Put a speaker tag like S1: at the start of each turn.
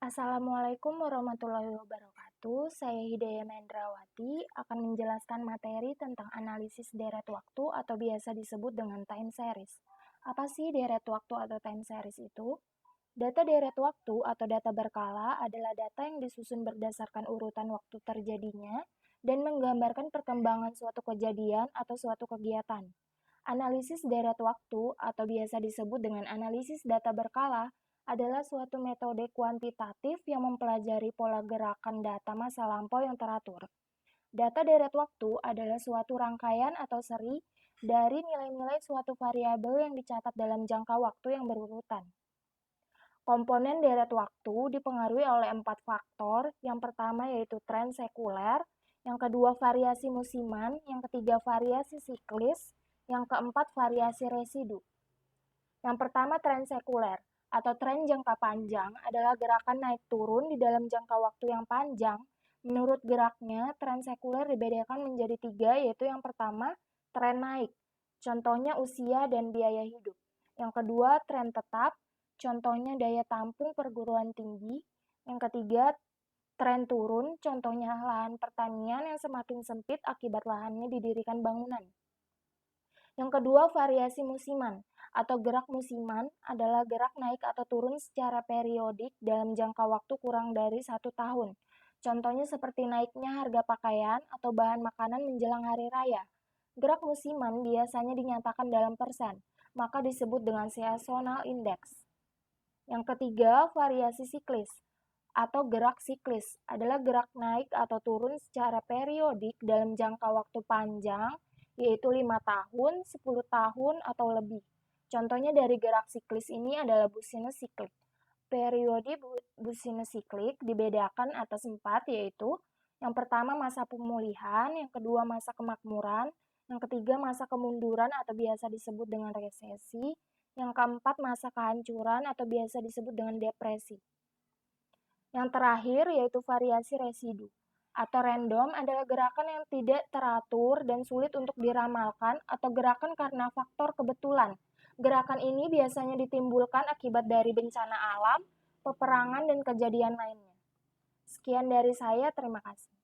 S1: Assalamualaikum warahmatullahi wabarakatuh. Saya Hidayah Mendrawati akan menjelaskan materi tentang analisis deret waktu atau biasa disebut dengan time series. Apa sih deret waktu atau time series itu? Data deret waktu atau data berkala adalah data yang disusun berdasarkan urutan waktu terjadinya dan menggambarkan perkembangan suatu kejadian atau suatu kegiatan. Analisis deret waktu atau biasa disebut dengan analisis data berkala adalah suatu metode kuantitatif yang mempelajari pola gerakan data masa lampau yang teratur. Data deret waktu adalah suatu rangkaian atau seri dari nilai-nilai suatu variabel yang dicatat dalam jangka waktu yang berurutan. Komponen deret waktu dipengaruhi oleh 4 faktor. Yang pertama yaitu tren sekuler, yang kedua variasi musiman, yang ketiga variasi siklis, yang keempat variasi residu. Yang pertama tren sekuler atau tren jangka panjang adalah gerakan naik turun di dalam jangka waktu yang panjang. Menurut geraknya, tren sekuler dibedakan menjadi 3, yaitu yang pertama tren naik, contohnya usia dan biaya hidup. Yang kedua tren tetap, contohnya daya tampung perguruan tinggi. Yang ketiga tren turun, contohnya lahan pertanian yang semakin sempit akibat lahannya didirikan bangunan. Yang kedua, variasi musiman atau gerak musiman adalah gerak naik atau turun secara periodik dalam jangka waktu kurang dari 1 tahun. Contohnya seperti naiknya harga pakaian atau bahan makanan menjelang hari raya. Gerak musiman biasanya dinyatakan dalam persen, maka disebut dengan seasonal index. Yang ketiga, variasi siklis atau gerak siklis adalah gerak naik atau turun secara periodik dalam jangka waktu panjang, yaitu 5 tahun, 10 tahun, atau lebih. Contohnya dari gerak siklis ini adalah business siklik. Periode business siklik dibedakan atas 4, yaitu yang pertama masa pemulihan, yang kedua masa kemakmuran, yang ketiga masa kemunduran atau biasa disebut dengan resesi, yang keempat masa kehancuran atau biasa disebut dengan depresi. Yang terakhir yaitu variasi residu atau random adalah gerakan yang tidak teratur dan sulit untuk diramalkan atau gerakan karena faktor kebetulan. Gerakan ini biasanya ditimbulkan akibat dari bencana alam, peperangan, dan kejadian lainnya. Sekian dari saya, terima kasih.